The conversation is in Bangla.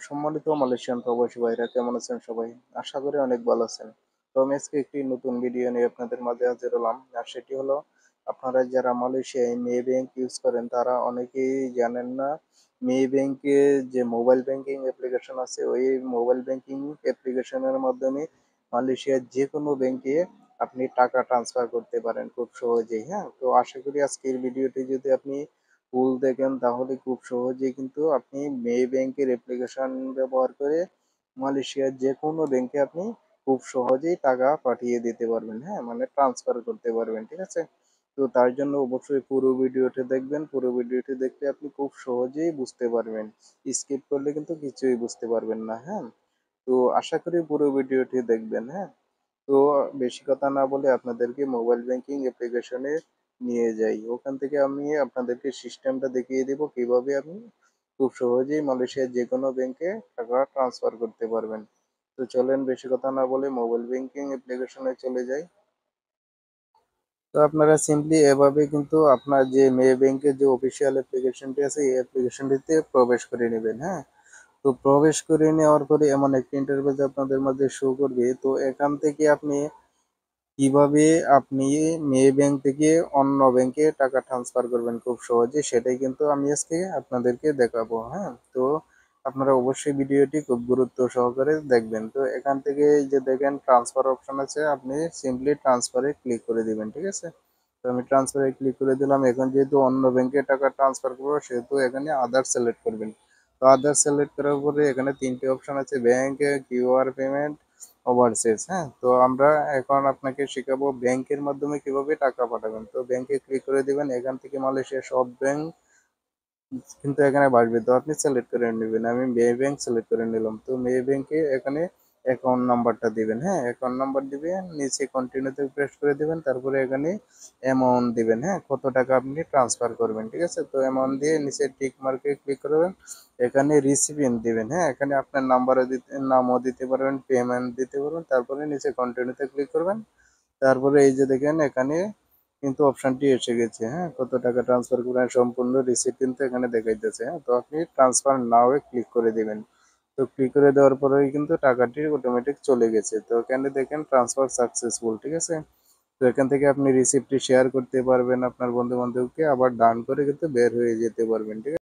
সম্মানিত মালয়েশিয়ান প্রবাসী ভাইরা কেমন আছেন সবাই? আশা করি অনেক ভালো আছেন। তো আমি আজকে একটি নতুন ভিডিও নিয়ে আপনাদের মাঝে হাজির হলাম। আর সেটি হলো আপনারা যারা মালয়েশিয়ায় মে ব্যাংক ইউজ করেন তারা অনেকেই জানেন না মে ব্যাংকে যে মোবাইল ব্যাংকিং অ্যাপ্লিকেশন আছে ওই মোবাইল ব্যাংকিং অ্যাপ্লিকেশনের মাধ্যমে মালয়েশিয়ার যে কোনো ব্যাংকে আপনি টাকা ট্রান্সফার করতে পারেন খুব সহজেই। হ্যাঁ, তো আশা করি আজকের ভিডিওটি যদি আপনি ফুল দেখেন তাহলে খুব সহজেই কিন্তু আপনি মে ব্যাংকের অ্যাপ্লিকেশন ব্যবহার করে মালয়েশিয়ার যে কোনো ব্যাংকে আপনি খুব সহজেই টাকা পাঠিয়ে দিতে পারবেন। হ্যাঁ, মানে ট্রান্সফার করতে পারবেন, ঠিক আছে? তো তার জন্য অবশ্যই পুরো ভিডিওটি দেখবেন। পুরো ভিডিওটি দেখলে আপনি খুব সহজেই বুঝতে পারবেন। স্কিপ করলে কিন্তু কিছুই বুঝতে পারবেন না। হ্যাঁ, তো আশা করি পুরো ভিডিওটি দেখবেন। হ্যাঁ, তো বেশি কথা না বলে আপনাদেরকে মোবাইল ব্যাংকিং অ্যাপ্লিকেশনে নিয়ে যাই। ওখান থেকে আমি আপনাদেরকে সিস্টেমটা দেখিয়ে দিব কিভাবে আপনি খুব সহজেই মালয়েশিয়ার যেকোনো ব্যাংকে টাকা ট্রান্সফার করতে পারবেন। তো চলেন বেশি কথা না বলে মোবাইল ব্যাংকিং অ্যাপ্লিকেশনে চলে যাই। তো আপনারা সিম্পলি এভাবে কিন্তু আপনার যে মে ব্যাংকের যে অফিসিয়াল অ্যাপ্লিকেশনটি আছে এই অ্যাপ্লিকেশনটিতে প্রবেশ করে নেবেন। হ্যাঁ, তো প্রবেশ করে নেওয়ার পরে এমন একটি ইন্টারফেস আপনাদের মাঝে শো করবে। তো এখান থেকে আপনি কিভাবে আপনি মে ব্যাংক থেকে অন্য ব্যাংকে টাকা ট্রান্সফার করবেন খুব সহজে সেটাই কিন্তু আমি আজকে আপনাদেরকে দেখাবো। হ্যাঁ, তো আপনারা অবশ্যই ভিডিওটি খুব গুরুত্ব সহকারে দেখবেন। তো এখান থেকে এই যে দেখেন ট্রান্সফার অপশন আছে, আপনি সিম্পলি ট্রান্সফারে ক্লিক করে দিবেন, ঠিক আছে? তো আমি ট্রান্সফারে ক্লিক করে দিলাম। এখন যেহেতু অন্য ব্যাংকে টাকা ট্রান্সফার করবো সেহেতু এখানে আদার সিলেক্ট করবেন। তো আদার সিলেক্ট করার পরে এখানে তিনটে অপশন আছে, ব্যাংক, কিউআর পেমেন্ট, ওভারসিজ। হ্যাঁ, তো আমরা এখন আপনাকে শেখাবো ব্যাংকের মাধ্যমে কিভাবে টাকা পাঠাবেন। তো ব্যাংকে ক্লিক করে দিবেন। এখান থেকে মালয়েশিয়ার সব ব্যাংক কিন্তু এখানে বাসবে, তো আপনি সিলেক্ট করে নেবেন। আমি মে ব্যাংক সিলেক্ট করে নিলাম। তো মে ব্যাংকে এখানে অ্যাকাউন্ট নাম্বারটা দিবেন। হ্যাঁ, অ্যাকাউন্ট নাম্বার দিবেন, নিচে কন্টিনিউতে প্রেস করে দিবেন, তারপরে এখানে অ্যামাউন্ট দিবেন। হ্যাঁ, কত টাকা আপনি ট্রান্সফার করবেন, ঠিক আছে? তো অ্যামাউন্ট দিয়ে নিচে টিক মার্কে ক্লিক করবেন। এখানে রিসিপিয়েন্ট দিবেন। হ্যাঁ, এখানে আপনার নাম্বারও দিতে নামও দিতে পারবেন, পেমেন্ট দিতে পারবেন, তারপরে নিচে কন্টিনিউতে ক্লিক করবেন। তারপরে এই যে দেখেন এখানে কিন্তু অপশনটি এসে গেছে। হ্যাঁ, কত টাকা ট্রান্সফার করেন সম্পূর্ণ রিসিট কিন্তু এখানে দেখাইতেছে। হ্যাঁ, তো আপনি ট্রান্সফার নাও এ ক্লিক করে দিবেন। তো ক্লিক করে দেওয়ার পরেই কিন্তু টাকাটি অটোমেটিক চলে গেছে। তো এখানে দেখেন ট্রান্সফার সাকসেসফুল, ঠিক আছে? তো এখান থেকে আপনি রিসিপ্টটি শেয়ার করতে পারবেন আপনার বন্ধু বান্ধবকে, আবার ডান করে কিন্তু বের হয়ে যেতে পারবেন, ঠিক আছে?